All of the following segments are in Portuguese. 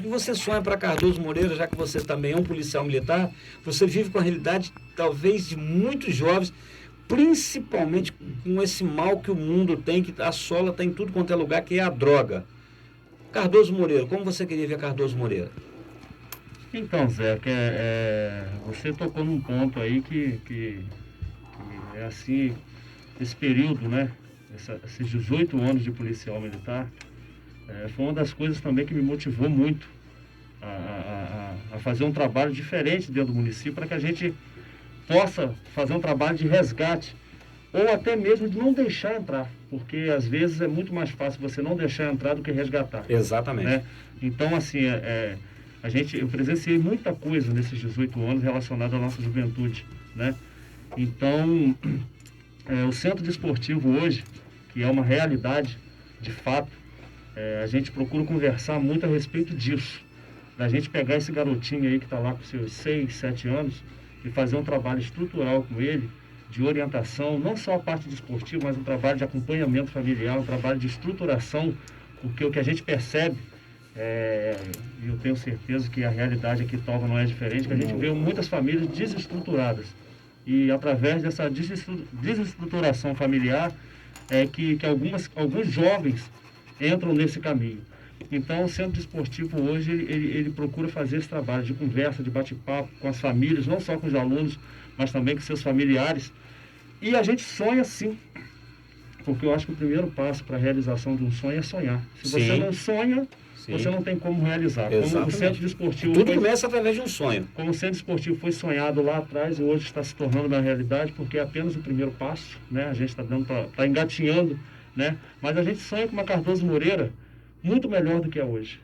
que você sonha para Cardoso Moreira, já que você também é um policial militar, você vive com a realidade, talvez, de muitos jovens, principalmente com esse mal que o mundo tem, que assola, está em tudo quanto é lugar, que é a droga. Cardoso Moreira, como você queria ver Cardoso Moreira? Então, Zé, você tocou num ponto aí que é assim, esse período, né? Esses 18 anos de policial militar, foi uma das coisas também que me motivou muito a fazer um trabalho diferente dentro do município, para que a gente possa fazer um trabalho de resgate, ou até mesmo de não deixar entrar, porque às vezes é muito mais fácil você não deixar entrar do que resgatar. Exatamente. Né? Então, assim, eu presenciei muita coisa nesses 18 anos relacionada à nossa juventude, né? Então, o centro desportivo hoje, que é uma realidade, de fato, a gente procura conversar muito a respeito disso. Da gente pegar esse garotinho aí que está lá com seus 6, 7 anos e fazer um trabalho estrutural com ele, de orientação, não só a parte desportiva, mas um trabalho de acompanhamento familiar, um trabalho de estruturação, porque o que a gente percebe, e eu tenho certeza que a realidade aqui Tauba não é diferente, que a gente vê muitas famílias desestruturadas. E através dessa desestruturação familiar que alguns jovens entram nesse caminho. Então, o Centro Desportivo hoje, ele procura fazer esse trabalho de conversa, de bate-papo com as famílias, não só com os alunos, mas também com seus familiares. E a gente sonha sim, porque eu acho que o primeiro passo para a realização de um sonho é sonhar. Se você não sonha, você não tem como realizar. Como o Centro Desportivo tudo começa através de um sonho. Como o Centro Desportivo foi sonhado lá atrás e hoje está se tornando uma realidade, porque é apenas o primeiro passo, né? A gente está engatinhando, né? Mas a gente sonha com uma Cardoso Moreira muito melhor do que é hoje.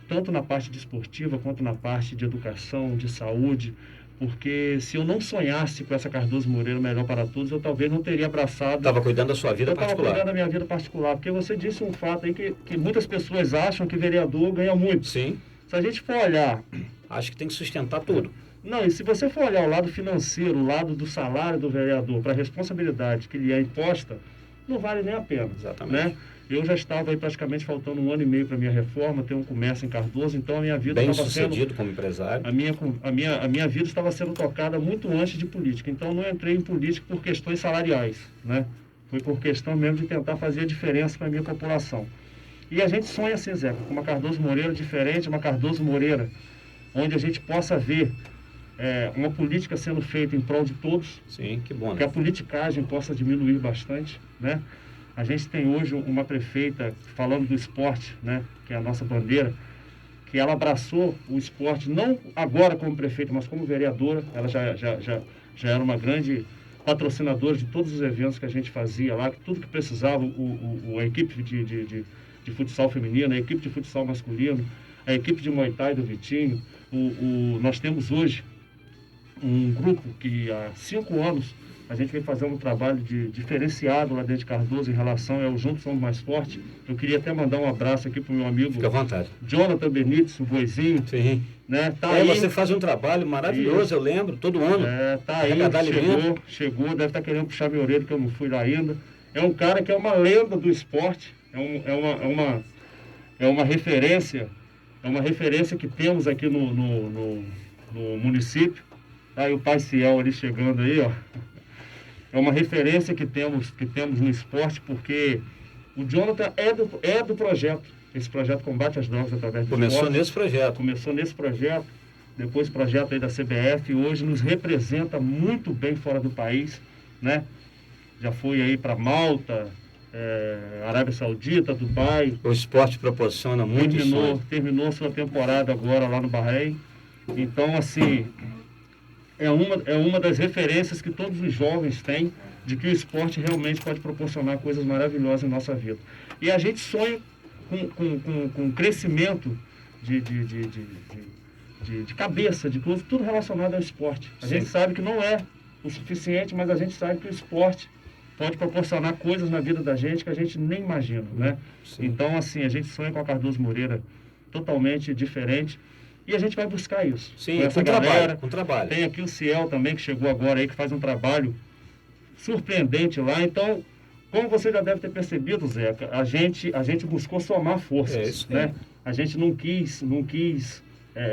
Tanto na parte desportiva, quanto na parte de educação, de saúde, porque se eu não sonhasse com essa Cardoso Moreira melhor para todos, eu talvez não teria abraçado... Estava cuidando da sua vida particular. Estava cuidando da minha vida particular, porque você disse um fato aí que muitas pessoas acham que vereador ganha muito. Sim. Se a gente for olhar... Acho que tem que sustentar tudo. Não, e se você for olhar o lado financeiro, o lado do salário do vereador, para a responsabilidade que lhe é imposta, não vale nem a pena. Exatamente. Né? Eu já estava aí praticamente faltando 1 ano e meio para a minha reforma, tenho um comércio em Cardoso, então a minha vida estava sendo... Bem sucedido como empresário. A minha vida estava sendo tocada muito antes de política, então não entrei em política por questões salariais, né? Foi por questão mesmo de tentar fazer a diferença para a minha população. E a gente sonha assim, Zé, com uma Cardoso Moreira diferente, uma Cardoso Moreira onde a gente possa ver uma política sendo feita em prol de todos. Sim, que bom, né? Que a politicagem possa diminuir bastante, né? A gente tem hoje uma prefeita, falando do esporte, né, que é a nossa bandeira, que ela abraçou o esporte, não agora como prefeita, mas como vereadora. Ela já era uma grande patrocinadora de todos os eventos que a gente fazia lá, tudo que precisava, a equipe de futsal feminino, a equipe de futsal masculino, a equipe de Muay Thai do Vitinho. Nós temos hoje um grupo que há 5 anos a gente vem fazer um trabalho diferenciado lá dentro de Cardoso em relação ao Juntos Somos Mais Fortes. Eu queria até mandar um abraço aqui para o meu amigo... Fica à vontade. Jonathan Benites, o Voizinho. Sim. Né? Tá aí. Você faz um trabalho maravilhoso, eu lembro, todo ano. Tá aí, chegou, deve estar querendo puxar minha orelha, que eu não fui lá ainda. É um cara que é uma lenda do esporte, é uma referência que temos aqui no município. Tá aí o Pai Ciel ali chegando aí, ó. É uma referência que temos no esporte, porque o Jonathan é do projeto. Esse projeto combate as drogas através do esporte. Começou nesse projeto, depois o projeto aí da CBF, e hoje nos representa muito bem fora do país, né? Já foi aí para Malta, Arábia Saudita, Dubai. O esporte proporciona muito. Terminou sua temporada agora lá no Bahrein. Então, assim... É uma das referências que todos os jovens têm de que o esporte realmente pode proporcionar coisas maravilhosas em nossa vida. E a gente sonha com crescimento de cabeça, de tudo relacionado ao esporte. A gente sabe que não é o suficiente, mas a gente sabe que o esporte pode proporcionar coisas na vida da gente que a gente nem imagina, né? Sim. Então, assim, a gente sonha com a Cardoso Moreira totalmente diferente. E a gente vai buscar isso. Sim, com trabalho. Tem aqui o Ciel também, que chegou agora aí, que faz um trabalho surpreendente lá. Então, como você já deve ter percebido, Zeca, a gente buscou somar forças, né? a gente não quis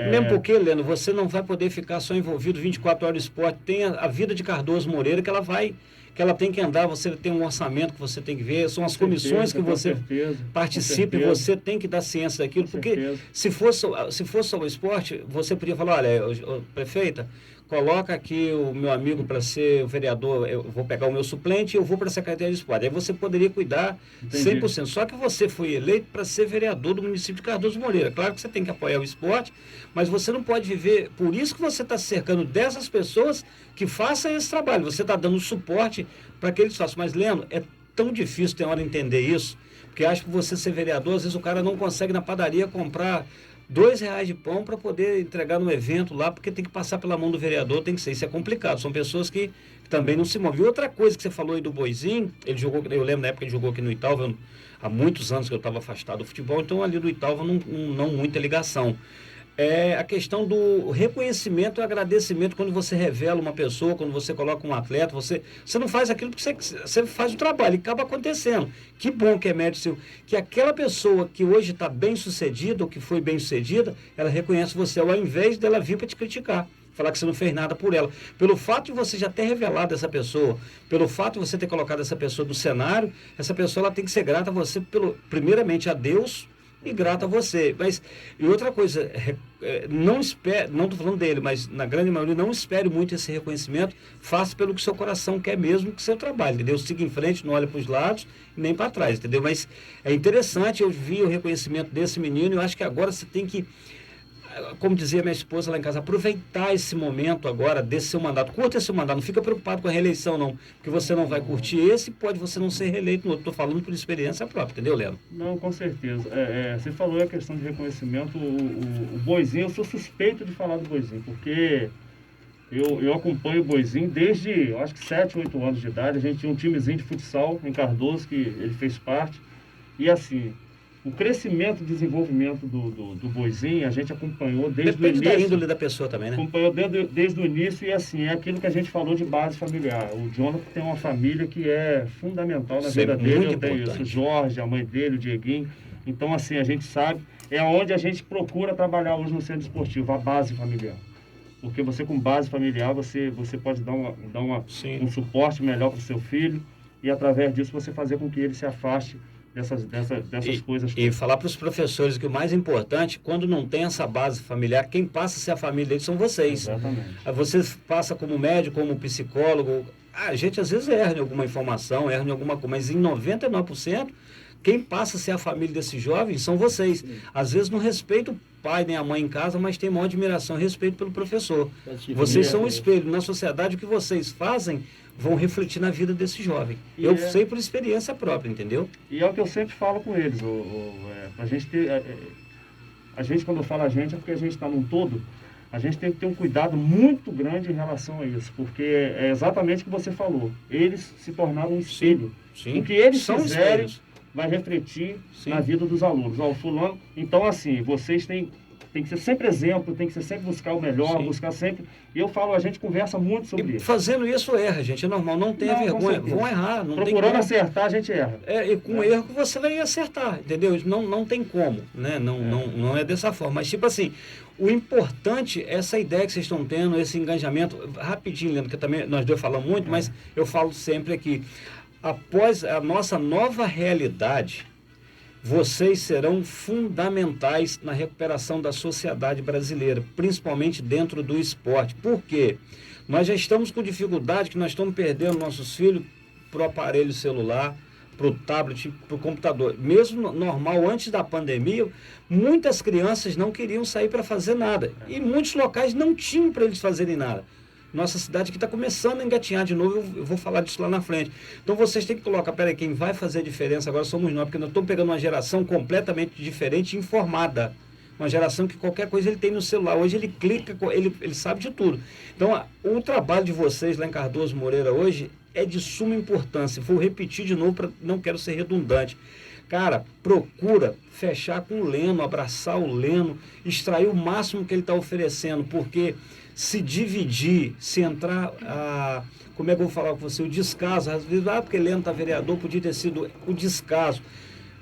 Mesmo porque, Leno, você não vai poder ficar só envolvido 24 horas no esporte. Tem a vida de Cardoso Moreira que ela tem que andar, você tem um orçamento que você tem que ver, são as comissões que você participa e você tem que dar ciência daquilo, porque se fosse só o esporte, você podia falar, olha, prefeita, coloca aqui o meu amigo para ser o vereador, eu vou pegar o meu suplente e eu vou para a Secretaria de Esporte. Aí você poderia cuidar 100%. Só que você foi eleito para ser vereador do município de Cardoso Moreira. Claro que você tem que apoiar o esporte, mas você não pode viver... Por isso que você está cercando dessas pessoas que façam esse trabalho. Você está dando suporte para que eles façam. Mas, Leandro, é tão difícil ter hora de entender isso, porque acho que você ser vereador, às vezes o cara não consegue na padaria comprar R$ 2 de pão para poder entregar no evento lá, porque tem que passar pela mão do vereador, tem que ser. Isso é complicado. São pessoas que também não se movem. E outra coisa que você falou aí do Boizinho, ele jogou, eu lembro na época que ele jogou aqui no Italva, há muitos anos que eu estava afastado do futebol, então ali do Italva não muita ligação. É a questão do reconhecimento e agradecimento quando você revela uma pessoa, quando você coloca um atleta, você não faz aquilo porque você faz o trabalho e acaba acontecendo. Que bom que é mérito seu, que aquela pessoa que hoje está bem sucedida ou que foi bem sucedida, ela reconhece você ao invés dela vir para te criticar, falar que você não fez nada por ela. Pelo fato de você já ter revelado essa pessoa, pelo fato de você ter colocado essa pessoa no cenário, essa pessoa ela tem que ser grata a você, primeiramente a Deus, e grato a você. Mas, e outra coisa, não estou falando dele, mas na grande maioria, não espere muito esse reconhecimento, faça pelo que seu coração quer mesmo, que seu trabalho, entendeu? Siga em frente, não olhe para os lados, nem para trás, entendeu? Mas é interessante, eu vi o reconhecimento desse menino, e eu acho que agora você tem que, como dizia minha esposa lá em casa, aproveitar esse momento agora desse seu mandato. Curta esse seu mandato, não fica preocupado com a reeleição não, porque você não vai curtir esse, pode você não ser reeleito no outro. Estou falando por experiência própria, entendeu, Leandro? Não, com certeza. Você falou a questão de reconhecimento, o Boizinho, eu sou suspeito de falar do Boizinho, porque eu acompanho o Boizinho desde, eu acho que 7, 8 anos de idade. A gente tinha um timezinho de futsal em Cardoso, que ele fez parte, e assim... O crescimento e desenvolvimento do Boizinho, a gente acompanhou desde o início. Depende da índole da pessoa também, né? Acompanhou desde o início e, assim, é aquilo que a gente falou de base familiar. O Jonathan tem uma família que é fundamental na vida dele. Eu tenho isso, o Jorge, a mãe dele, o Dieguinho. Então, assim, a gente sabe, é onde a gente procura trabalhar hoje no centro esportivo, a base familiar. Porque você, com base familiar, você pode dar um suporte melhor para o seu filho e, através disso, você fazer com que ele se afaste dessas coisas. E falar para os professores que o mais importante, quando não tem essa base familiar, quem passa a ser a família deles são vocês. Exatamente. Você passa como médico, como psicólogo. A gente às vezes erra em alguma informação, erra em alguma coisa, mas em 99%, quem passa a ser a família desses jovens são vocês. Sim. Às vezes não respeita o pai nem a mãe em casa, mas tem maior admiração e respeito pelo professor. Vocês são um espelho. Na sociedade, o que vocês fazem vão refletir na vida desse jovem. Eu sei por experiência própria, entendeu? E é o que eu sempre falo com eles. A gente ter, a gente, quando fala a gente, é porque a gente está num todo. A gente tem que ter um cuidado muito grande em relação a isso, porque é exatamente o que você falou. Eles se tornaram um espelho. Sim. O que eles são fizerem espelhos. Vai refletir na vida dos alunos. Fulano. Então, assim, vocês têm que ser sempre exemplo, tem que ser sempre buscar o melhor, buscar sempre... E eu falo, a gente conversa muito sobre isso. Fazendo isso erra, gente, é normal, não tenha vergonha, vão errar. Não Procurando tem acertar, a gente erra. E com erro que você vai acertar, entendeu? Não tem como, né? Não é dessa forma. Mas, tipo assim, o importante é essa ideia que vocês estão tendo, esse engajamento. Rapidinho, Leandro, que também nós dois falamos muito, mas eu falo sempre aqui. Após a nossa nova realidade, vocês serão fundamentais na recuperação da sociedade brasileira, principalmente dentro do esporte. Por quê? Nós já estamos com dificuldade, que nós estamos perdendo nossos filhos para o aparelho celular, para o tablet, para o computador. Mesmo normal, antes da pandemia, muitas crianças não queriam sair para fazer nada. E muitos locais não tinham para eles fazerem nada. Nossa cidade que está começando a engatinhar de novo, eu vou falar disso lá na frente. Então vocês têm que colocar, peraí, quem vai fazer a diferença agora somos nós, porque nós estamos pegando uma geração completamente diferente e informada. Uma geração que qualquer coisa ele tem no celular. Hoje ele clica, ele sabe de tudo. Então o trabalho de vocês lá em Cardoso Moreira hoje é de suma importância. Vou repetir de novo, não quero ser redundante. Cara, procura fechar com o Leno, abraçar o Leno, extrair o máximo que ele está oferecendo, porque se dividir, se entrar, como é que eu vou falar com você, o descaso, às vezes, porque Leno está vereador, podia ter sido o descaso.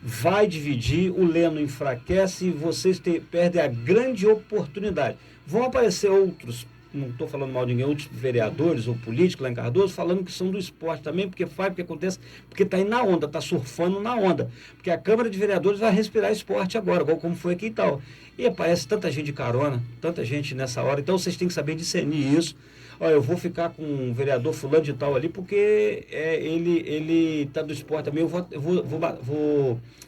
vai dividir, o Leno enfraquece e vocês perdem a grande oportunidade. Vão aparecer outros, não estou falando mal de ninguém, outros vereadores ou políticos lá em Cardoso, falando que são do esporte também, porque faz, porque acontece, porque está aí na onda, está surfando na onda. Porque a Câmara de Vereadores vai respirar esporte agora, igual como foi aqui e tal. E aparece tanta gente de carona, tanta gente nessa hora, então vocês têm que saber discernir isso. Olha, eu vou ficar com um vereador fulano de tal ali, porque ele está do esporte também,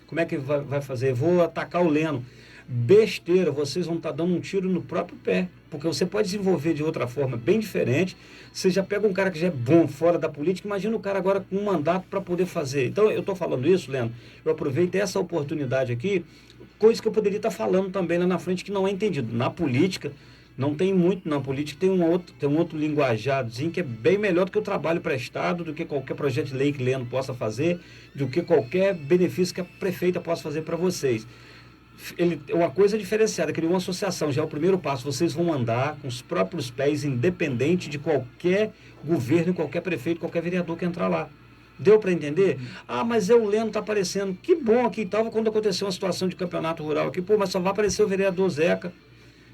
como é que vai fazer? Eu vou atacar o Leno. Besteira, vocês vão estar dando um tiro no próprio pé, porque você pode desenvolver de outra forma bem diferente. Você já pega um cara que já é bom fora da política, imagina o cara agora com um mandato para poder fazer. Então eu estou falando isso, Leno, eu aproveito essa oportunidade aqui, coisa que eu poderia estar falando também lá na frente que não é entendido. Na política não tem muito, na política tem um outro linguajadozinho que é bem melhor do que o trabalho prestado, do que qualquer projeto de lei que Leno possa fazer, do que qualquer benefício que a prefeita possa fazer para vocês. Uma coisa diferenciada, criou uma associação, já é o primeiro passo, vocês vão andar com os próprios pés, independente de qualquer governo, qualquer prefeito, qualquer vereador que entrar lá. Deu para entender? Ah, mas o Leno está aparecendo, que bom aqui, estava quando aconteceu uma situação de campeonato rural aqui, pô, mas só vai aparecer o vereador Zeca.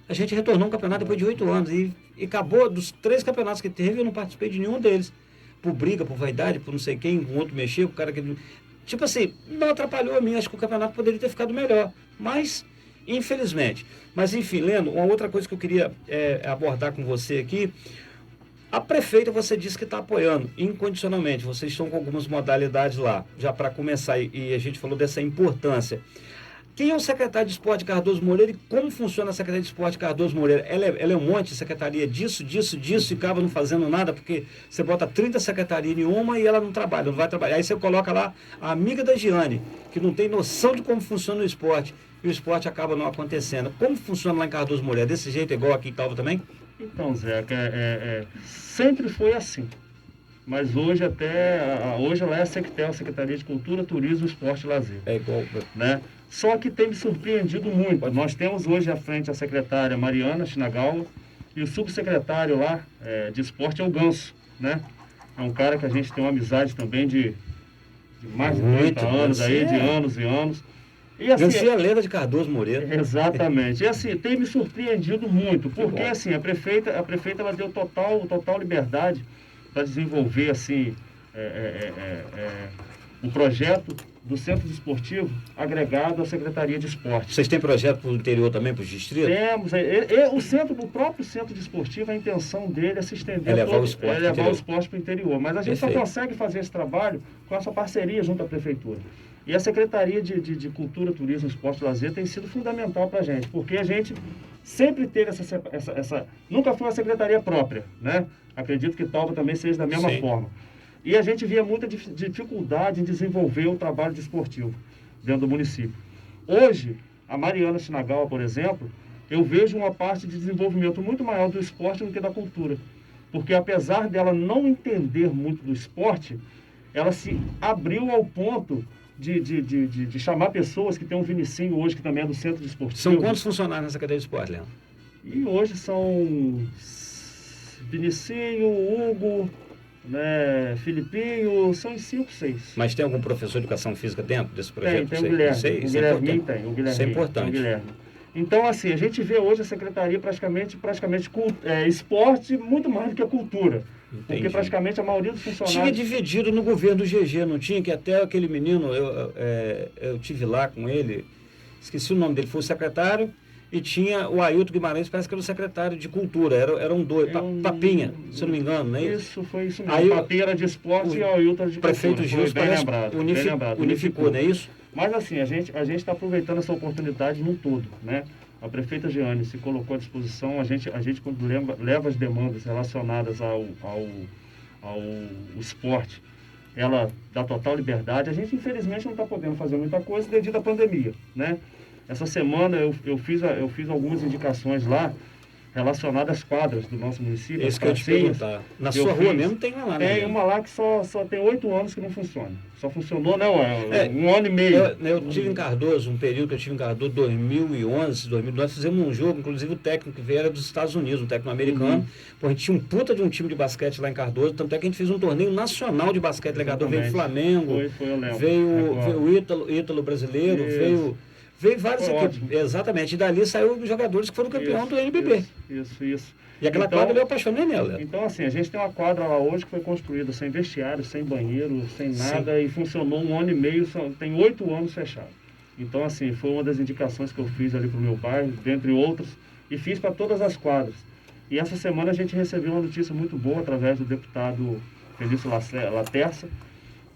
A gente retornou um campeonato depois de 8 anos e acabou, dos 3 campeonatos que teve, eu não participei de nenhum deles, por briga, por vaidade, por não sei quem, um outro mexer, o cara que... Tipo assim, não atrapalhou a mim, acho que o campeonato poderia ter ficado melhor, mas, infelizmente. Mas, enfim, Leno, uma outra coisa que eu queria abordar com você aqui, a prefeita, você disse que está apoiando incondicionalmente, vocês estão com algumas modalidades lá, já para começar, e a gente falou dessa importância. Quem é o secretário de Esporte Cardoso Moreira e como funciona a Secretaria de Esporte Cardoso Moreira? Ela é um monte de secretaria disso, e acaba não fazendo nada, porque você bota 30 secretarias em uma e ela não trabalha, não vai trabalhar. Aí você coloca lá a amiga da Giane, que não tem noção de como funciona o esporte, e o esporte acaba não acontecendo. Como funciona lá em Cardoso Moreira? Desse jeito, igual aqui em Talva também? Então, Zeca, sempre foi assim. Mas hoje hoje ela é a Sectel, Secretaria de Cultura, Turismo, Esporte e Lazer. É igual, né? Só que tem me surpreendido muito. Nós temos hoje à frente a secretária Mariana Shinagawa e o subsecretário lá de esporte é o Ganso, né? É um cara que a gente tem uma amizade também de mais de 30 anos aí, de anos e anos. E assim, é a lenda de Cardoso Moreira. Exatamente. E assim, tem me surpreendido muito, porque assim, a prefeita ela deu total liberdade para desenvolver assim um projeto do Centro Desportivo agregado à Secretaria de Esporte. Vocês têm projeto para o interior também, para os distritos? Temos. O próprio Centro Desportivo, a intenção dele é se estender levar o esporte para o interior. Mas a gente só consegue fazer esse trabalho com essa parceria junto à Prefeitura. E a Secretaria de Cultura, Turismo, Esporte e Lazer tem sido fundamental para a gente, porque a gente sempre teve nunca foi uma secretaria própria, né? Acredito que Talva também seja da mesma forma. E a gente via muita dificuldade em desenvolver o trabalho desportivo dentro do município. Hoje, a Mariana Shinagawa, por exemplo, eu vejo uma parte de desenvolvimento muito maior do esporte do que da cultura. Porque apesar dela não entender muito do esporte, ela se abriu ao ponto de chamar pessoas que tem um Vinicinho hoje, que também é do Centro Desportivo. São quantos funcionários na Secretaria de Esporte, Leandro? E hoje são Vinicinho, Hugo, né, Filipinho, são 5, 6. Mas tem algum professor de educação física dentro desse projeto? Tem o Guilherme. O Guilherme. Isso é importante. Então, assim, a gente vê hoje a secretaria praticamente esporte muito mais do que a cultura. Entendi. Porque praticamente a maioria dos funcionários... Tinha dividido no governo do GG, não tinha? Que até aquele menino, eu tive lá com ele, esqueci o nome dele, foi o secretário, e tinha o Ailton Guimarães, parece que era o secretário de cultura, eram dois, Papinha, se eu não me engano, não é isso? Isso, foi isso mesmo. Aí, Papinha era de esporte e o Ailton era de prefeito cultura. Gilson parece unificou, não é isso? Mas assim, a gente está aproveitando essa oportunidade num todo, né? A prefeita Giane se colocou à disposição, a gente quando leva as demandas relacionadas ao esporte, ela dá total liberdade. A gente, infelizmente, não está podendo fazer muita coisa devido à pandemia, né? Essa semana eu fiz algumas indicações lá relacionado às quadras do nosso município. Esse que eu te perguntar. Na sua rua mesmo tem uma lá, né? Tem uma lá que só tem 8 anos que não funciona. Só funcionou, né, um ano e meio. Eu tive em Cardoso, um período que eu tive em Cardoso, 2011, 2012, nós fizemos um jogo, inclusive o técnico que veio era dos Estados Unidos, um técnico americano. Pô, a gente tinha um puta de um time de basquete lá em Cardoso, tanto é que a gente fez um torneio nacional de basquete lá em Cardoso. Veio o Flamengo, eu lembro. veio o Ítalo brasileiro, veio vários equipes. Exatamente. E dali saiu os jogadores que foram campeão do NBB. Isso. E aquela quadra eu apaixonei nela. Então, assim, a gente tem uma quadra lá hoje que foi construída sem vestiário, sem banheiro, sem nada, e funcionou um ano e meio, tem 8 anos fechado. Então, assim, foi uma das indicações que eu fiz ali para o meu bairro, dentre outras, e fiz para todas as quadras. E essa semana a gente recebeu uma notícia muito boa através do deputado Felício Laterça,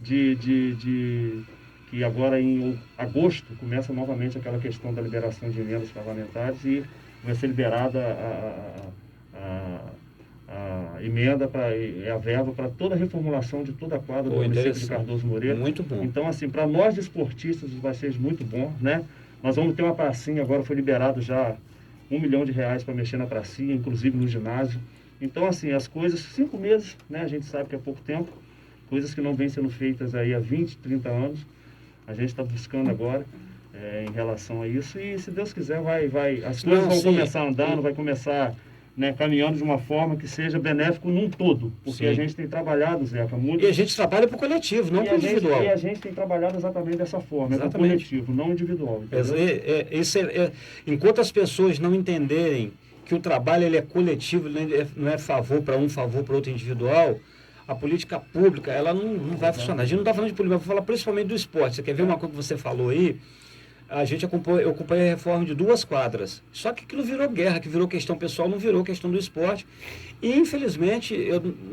que agora em agosto começa novamente aquela questão da liberação de emendas parlamentares e vai ser liberada a emenda, a verba para toda a reformulação de toda a quadra do município de Cardoso Moreira. Muito bom. Então, assim, para nós desportistas vai ser muito bom, né? Nós vamos ter uma pracinha, agora foi liberado já R$1 milhão para mexer na pracinha, inclusive no ginásio. Então, assim, as coisas, 5 meses, né? A gente sabe que é pouco tempo, coisas que não vêm sendo feitas aí há 20, 30 anos. A gente está buscando agora em relação a isso e, se Deus quiser, as coisas vão começar andando, vai começar, né, caminhando de uma forma que seja benéfico num todo. Porque a gente tem trabalhado, Zeca, muito... E a gente trabalha para o coletivo, não para o individual. E a gente tem trabalhado exatamente dessa forma, para o coletivo, não individual. Enquanto as pessoas não entenderem que o trabalho ele é coletivo, não é favor para um, favor para outro individual, a política pública, ela não vai funcionar. A gente não está falando de política, vou falar principalmente do esporte. Você quer ver uma coisa que você falou aí? Eu acompanhei a reforma de 2 quadras. Só que aquilo virou guerra, que virou questão pessoal, não virou questão do esporte. E, infelizmente,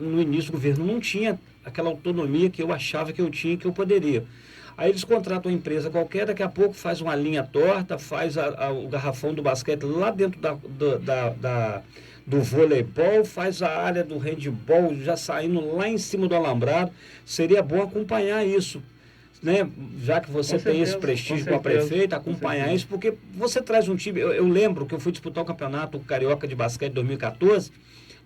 no início do governo não tinha aquela autonomia que eu achava que eu tinha, que eu poderia. Aí eles contratam uma empresa qualquer, daqui a pouco faz uma linha torta, faz o garrafão do basquete lá dentro do voleibol, faz a área do handebol já saindo lá em cima do alambrado. Seria bom acompanhar isso, né? Já que você tem esse prestígio com a prefeita, acompanhar isso, porque você traz um time. Eu lembro que eu fui disputar o campeonato carioca de basquete 2014,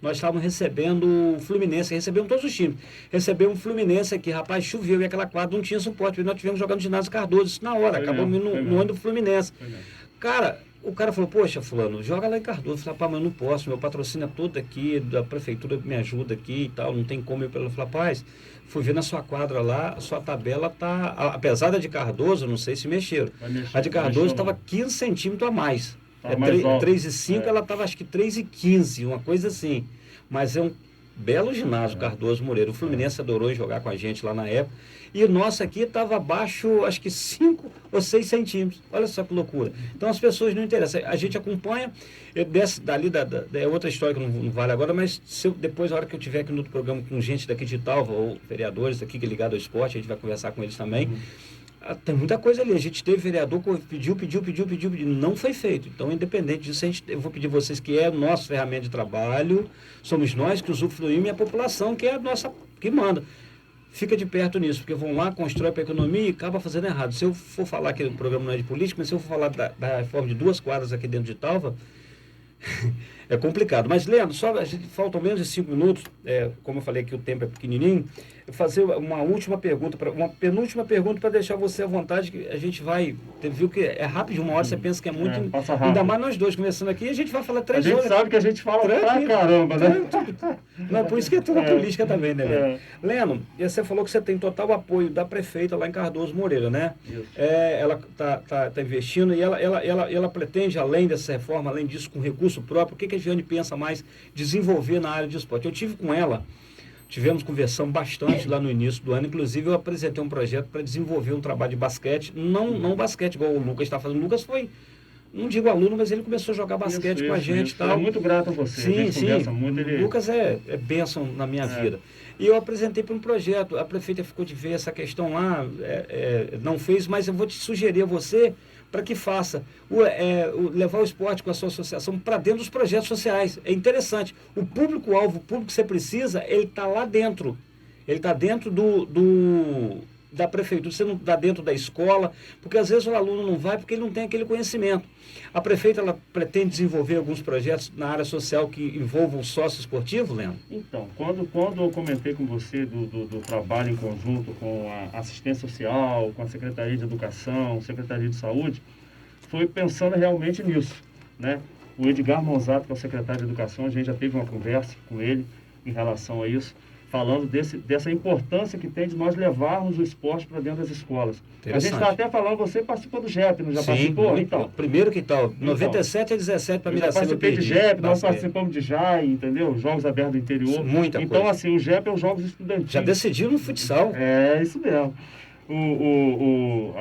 nós estávamos recebendo o Fluminense, recebemos todos os times. Recebemos o Fluminense aqui, rapaz, choveu e aquela quadra não tinha suporte, nós tivemos jogando no ginásio Cardoso, isso na hora, acabamos no ano do Fluminense. Cara, o cara falou, poxa, fulano, joga lá em Cardoso. Eu falei, pá, mas eu não posso, meu patrocínio é todo aqui, da prefeitura me ajuda aqui e tal, não tem como ir pelo. Eu falei, rapaz, fui ver na sua quadra lá, a sua tabela tá, apesar da de Cardoso, não sei se mexeram, a de Cardoso estava 15 centímetros a mais. 3,5, ela estava acho que 3,15, uma coisa assim. Mas é um belo ginásio, Cardoso Moreira. O Fluminense adorou jogar com a gente lá na época. E o nosso aqui estava abaixo, acho que 5 ou 6 centímetros. Olha só que loucura. Então as pessoas não interessam. A gente acompanha, é outra história que não vale agora, mas depois, a hora que eu estiver aqui no outro programa com gente daqui de Talva, ou vereadores aqui que é ligado ao esporte, a gente vai conversar com eles também. Tem muita coisa ali. A gente teve vereador que pediu, não foi feito. Então, independente disso, eu vou pedir a vocês que é o nosso ferramenta de trabalho, somos nós que usufruímos e a população que é a nossa, que manda. Fica de perto nisso, porque vão lá, constrói para a economia e acaba fazendo errado. Se eu for falar que o programa não é de política, mas se eu for falar da reforma de 2 quadras aqui dentro de Talva, é complicado. Mas, Leandro, faltam menos de 5 minutos, como eu falei que o tempo é pequenininho, eu vou fazer uma última pergunta, uma penúltima pergunta para deixar você à vontade, que a gente vai, viu que é rápido, uma hora você pensa que é muito, passa rápido. Ainda mais nós dois conversando aqui, a gente vai falar 3 horas. A gente sabe que a gente fala pra caramba, né? Não, por isso que é tudo política também, né, Leandro? Leandro, você falou que você tem total apoio da prefeita lá em Cardoso Moreira, né? Isso. Ela tá investindo e ela pretende, além dessa reforma, além disso, com recurso próprio, o que a Giane pensa mais desenvolver na área de esporte? Eu tive com ela, tivemos conversando bastante lá no início do ano, inclusive eu apresentei um projeto para desenvolver um trabalho de basquete, não basquete igual o Lucas está fazendo. O Lucas foi, não digo aluno, mas ele começou a jogar basquete com a gente e tal. É muito grato a você. Sim. Muito, o Lucas é bênção na minha vida. E eu apresentei para um projeto, a prefeita ficou de ver essa questão lá, não fez, mas eu vou te sugerir a você para que faça, levar o esporte com a sua associação para dentro dos projetos sociais. É interessante. O público-alvo, o público que você precisa, ele está lá dentro. Ele está dentro da prefeitura, você não dá dentro da escola, porque às vezes o aluno não vai porque ele não tem aquele conhecimento. A prefeita, ela pretende desenvolver alguns projetos na área social que envolvam o sócio esportivo, Leandro? Então, quando eu comentei com você do trabalho em conjunto com a assistência social, com a Secretaria de Educação, Secretaria de Saúde, foi pensando realmente nisso, né? O Edgar Monzato, que é o secretário de Educação, a gente já teve uma conversa com ele em relação a isso, falando dessa importância que tem de nós levarmos o esporte para dentro das escolas. A gente está até falando, você participou do JEP, não já Sim, participou? Muito, então, primeiro que tal, 97 a 17 para Miracema. Eu participei de JEP, nós participamos de JAI, entendeu? Jogos Abertos do Interior. Muita então, coisa. assim, o JEP é os Jogos Estudantis. Já decidiram no futsal. É, isso mesmo. O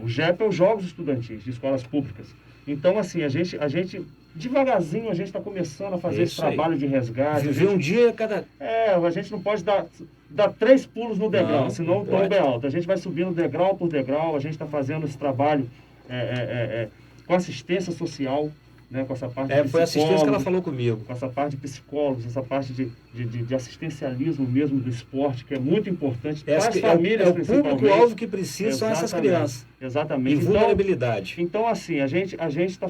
JEP é os Jogos Estudantis, de escolas públicas. Então, assim, a gente devagarzinho, a gente está começando a fazer esse trabalho de resgate. Viver um dia cada... a gente não pode dar 3 pulos no degrau, não, senão o tombo é alto. A gente vai subindo degrau por degrau, a gente está fazendo esse trabalho com assistência social, né, com essa parte de foi a assistência que ela falou comigo. Com essa parte de psicólogos, essa parte de assistencialismo mesmo do esporte, que é muito importante para as famílias, principalmente. É o público-alvo que precisa, são essas crianças. Exatamente. Em vulnerabilidade. Então, assim, a gente está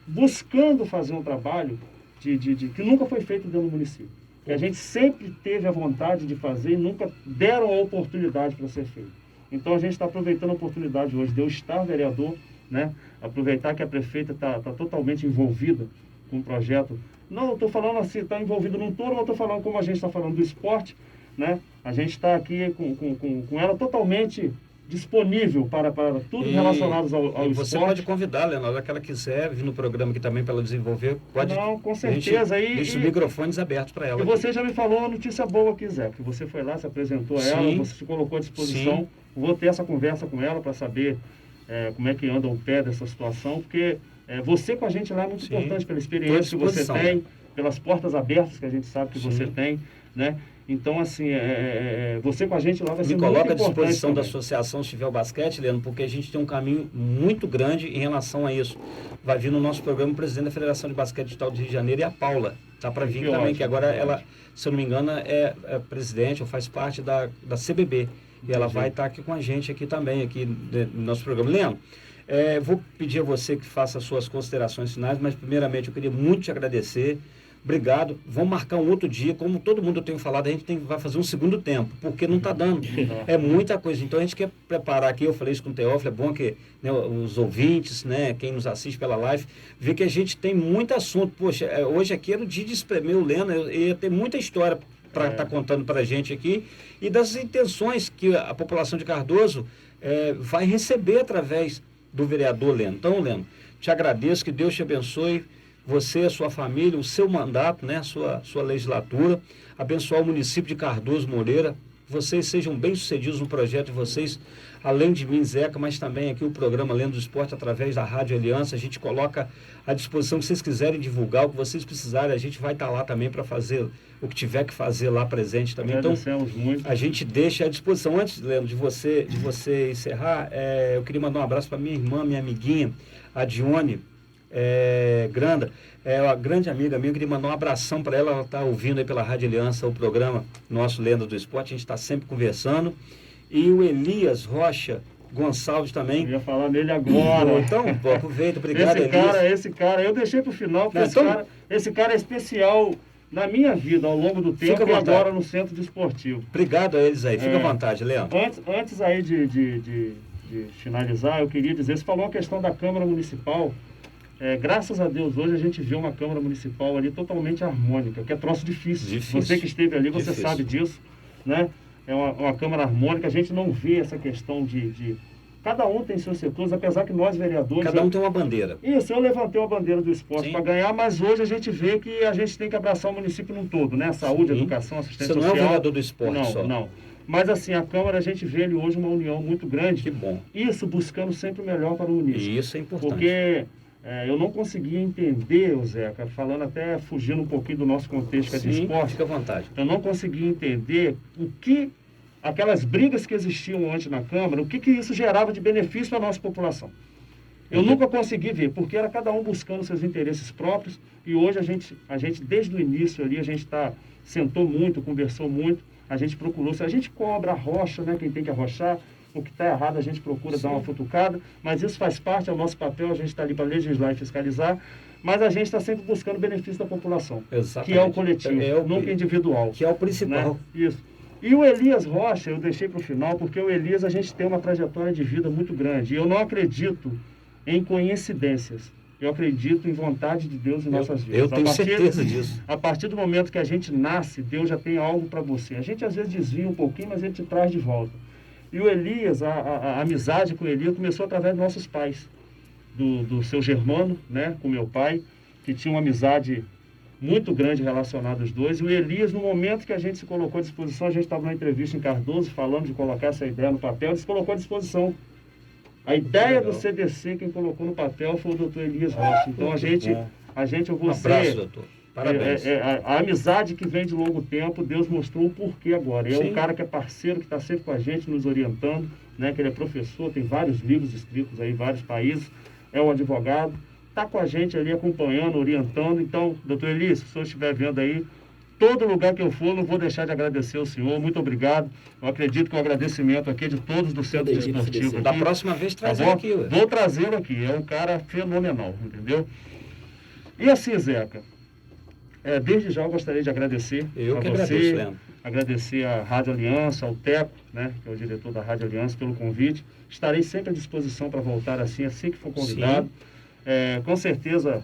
buscando fazer um trabalho que nunca foi feito dentro do município. Que a gente sempre teve a vontade de fazer e nunca deram a oportunidade para ser feito. Então, a gente está aproveitando a oportunidade hoje de eu estar vereador, né? Aproveitar que a prefeita está totalmente envolvida com o projeto. Não, eu estou falando assim, está envolvida num todo, mas estou falando como a gente está falando do esporte, né? A gente está aqui com ela totalmente disponível para tudo relacionado ao esporte. Você pode convidar, Leonardo, na hora que ela quiser vir no programa aqui também para ela desenvolver. Pode. Não, com certeza. Deixa os microfones abertos para ela. E você já me falou uma notícia boa aqui, Zé, que você foi lá, se apresentou a ela, você se colocou à disposição. Sim. Vou ter essa conversa com ela para saber como é que anda o pé dessa situação, porque você com a gente lá é muito importante pela experiência que você tem, pelas portas abertas que a gente sabe que você tem, né? Então, assim, você com a gente lá vai ser muito importante. Me coloca à disposição da Associação Se Tiver o Basquete, Leandro, porque a gente tem um caminho muito grande em relação a isso. Vai vir no nosso programa o presidente da Federação de Basquete Digital do Rio de Janeiro e a Paula. Tá para vir também, que agora ela, se eu não me engano, é presidente ou faz parte da CBB. E ela vai estar aqui com a gente aqui também, aqui no nosso programa. Leandro, vou pedir a você que faça as suas considerações finais, mas primeiramente eu queria muito te agradecer. Obrigado. Vamos marcar um outro dia. Como todo mundo tem falado, a gente vai fazer um segundo tempo, porque não está dando. É muita coisa. Então a gente quer preparar aqui, eu falei isso com o Teófilo, é bom que os ouvintes, né, quem nos assiste pela live, vê que a gente tem muito assunto. Poxa, hoje aqui era o dia de espremer o Leandro, ia ter muita história para estar contando para a gente aqui, e das intenções que a população de Cardoso vai receber através do vereador Leandro. Então, Leandro, te agradeço, que Deus te abençoe, você, a sua família, o seu mandato, né, a sua legislatura, abençoar o município de Cardoso Moreira, vocês sejam bem-sucedidos no projeto de vocês, além de mim, Zeca, mas também aqui o programa Lendo do Esporte, através da Rádio Aliança, a gente coloca à disposição, se vocês quiserem divulgar, o que vocês precisarem, a gente vai estar lá também para fazer o que tiver que fazer lá presente também. Então, muito. A gente deixa à disposição. Antes, Leandro, de você encerrar, eu queria mandar um abraço para minha irmã, minha amiguinha, a Dione Granda, uma grande amiga minha, eu queria mandar um abração para ela está ouvindo aí pela Rádio Aliança o programa nosso Lenda do Esporte, a gente está sempre conversando, e o Elias Rocha Gonçalves também. Eu ia falar nele agora. Então, aproveita, obrigado, Esse cara, eu deixei para o final, porque esse cara é especial na minha vida, ao longo do tempo, e agora no Centro Desportivo. Obrigado a eles aí, fica à vontade, Leandro. Antes aí de finalizar, eu queria dizer, você falou a questão da Câmara Municipal. Graças a Deus, hoje a gente vê uma Câmara Municipal ali totalmente harmônica, que é troço difícil. Você que esteve ali, você sabe disso, né? É uma Câmara harmônica, a gente não vê essa questão de... Cada um tem seus setores, apesar que nós, vereadores... Cada um tem uma bandeira. Isso, eu levantei uma bandeira do esporte para ganhar, mas hoje a gente vê que a gente tem que abraçar o município num todo, né? Saúde, educação, assistência social. Você não é o vereador do esporte só. Não. Mas assim, a Câmara, a gente vê ali hoje uma união muito grande. Que bom. Isso buscando sempre o melhor para o município. E isso é importante. Porque... eu não conseguia entender, Zeca, falando até fugindo um pouquinho do nosso contexto, que é de esporte. Fica à vontade. Eu não conseguia entender aquelas brigas que existiam antes na Câmara, o que isso gerava de benefício para a nossa população. Eu nunca consegui ver, porque era cada um buscando seus interesses próprios, e hoje a gente desde o início ali, a gente sentou muito, conversou muito, a gente procurou, se a gente cobra a rocha, né, quem tem que arrochar, o que está errado a gente procura dar uma futucada, mas isso faz parte, é o nosso papel, a gente está ali para legislar e fiscalizar, mas a gente está sempre buscando o benefício da população, Exatamente. que é o coletivo, nunca individual. Que é o principal. Né? Isso. E o Elias Rocha, eu deixei para o final, porque o Elias, a gente tem uma trajetória de vida muito grande. E eu não acredito em coincidências. Eu acredito em vontade de Deus em nossas vidas. Eu tenho certeza disso. A partir do momento que a gente nasce, Deus já tem algo para você. A gente às vezes desvia um pouquinho, mas Ele te traz de volta. E o Elias, a amizade com o Elias começou através dos nossos pais. Do seu Germano, né, com meu pai, que tinha uma amizade muito grande relacionada aos dois. E o Elias, no momento que a gente se colocou à disposição, a gente estava numa entrevista em Cardoso, falando de colocar essa ideia no papel, ele se colocou à disposição. A ideia do CDC, quem colocou no papel foi o doutor Elias Rocha. Então, Um abraço, doutor. Parabéns. A amizade que vem de longo tempo, Deus mostrou o porquê agora. É um cara que é parceiro, que está sempre com a gente, nos orientando, né, que ele é professor, tem vários livros escritos aí em vários países, é um advogado, está com a gente ali acompanhando, orientando. Então, doutor Elias, se o senhor estiver vendo aí, todo lugar que eu for, não vou deixar de agradecer ao senhor. Muito obrigado. Eu acredito que o agradecimento aqui é de todos do Centro Desportivo. Da próxima vez, traz ele aqui. Vou trazê-lo aqui. É um cara fenomenal, entendeu? E assim, Zeca, desde já eu gostaria de agradecer a você, Leandro. Agradecer à Rádio Aliança, ao Teco, né, que é o diretor da Rádio Aliança, pelo convite. Estarei sempre à disposição para voltar assim que for convidado. Com certeza,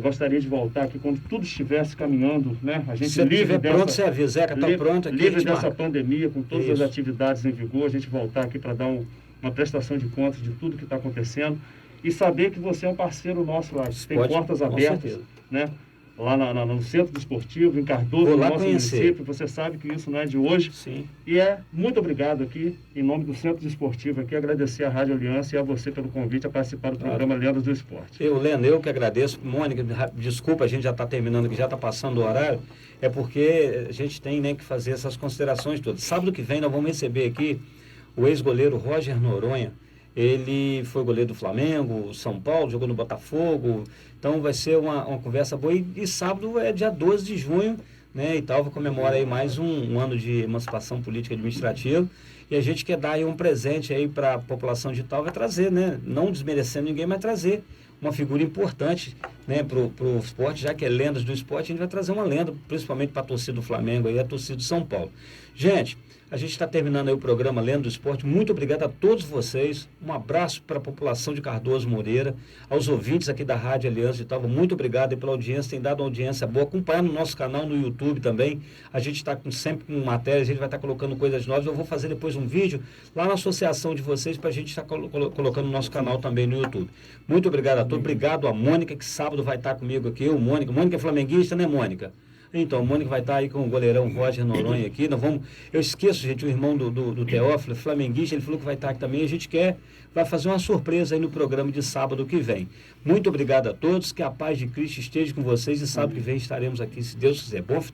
gostaria de voltar aqui quando tudo estivesse caminhando, né? A gente livre dessa, pronto, você avisa, Zeca, está pronto aqui. Livre dessa pandemia, com todas as atividades em vigor, a gente voltar aqui para dar uma prestação de contas de tudo que está acontecendo e saber que você é um parceiro nosso lá, que tem portas abertas, né? Lá no Centro Desportivo, em Cardoso, no nosso município. Você sabe que isso não é de hoje. Sim. E muito obrigado aqui, em nome do Centro Desportivo aqui, agradecer à Rádio Aliança e a você pelo convite a participar do programa Lendas do Esporte. Eu que agradeço. Mônica, desculpa, a gente já está terminando aqui, já está passando o horário. É porque a gente tem, né, que fazer essas considerações todas. Sábado que vem nós vamos receber aqui o ex-goleiro Roger Noronha. Ele foi goleiro do Flamengo, São Paulo, jogou no Botafogo. Então vai ser uma conversa boa. E sábado é dia 12 de junho, né? Italva comemora aí mais um ano de emancipação política e administrativa. E a gente quer dar aí um presente aí para a população de Italva, trazer, né? Não desmerecendo ninguém, mas trazer uma figura importante, né, para o esporte, já que é lendas do esporte, a gente vai trazer uma lenda, principalmente para a torcida do Flamengo e a torcida do São Paulo. Gente, a gente está terminando aí o programa Lenda do Esporte. Muito obrigado a todos vocês. Um abraço para a população de Cardoso Moreira, aos ouvintes aqui da Rádio Aliança de Italva. Muito obrigado aí pela audiência, tem dado uma audiência boa. Acompanhar no nosso canal no YouTube também. A gente está sempre com matéria, a gente vai estar colocando coisas novas. Eu vou fazer depois um vídeo lá na associação de vocês para a gente estar colocando no nosso canal também no YouTube. Muito obrigado a todos. Obrigado a Mônica, que sábado vai estar comigo aqui. Mônica é flamenguista, né, Mônica? Então, a Mônica vai estar aí com o goleirão Roger Noronha aqui. Eu esqueço, gente, o irmão do Teófilo, flamenguista, ele falou que vai estar aqui também. A gente vai fazer uma surpresa aí no programa de sábado que vem. Muito obrigado a todos, que a paz de Cristo esteja com vocês e sábado que vem estaremos aqui, se Deus quiser. Bom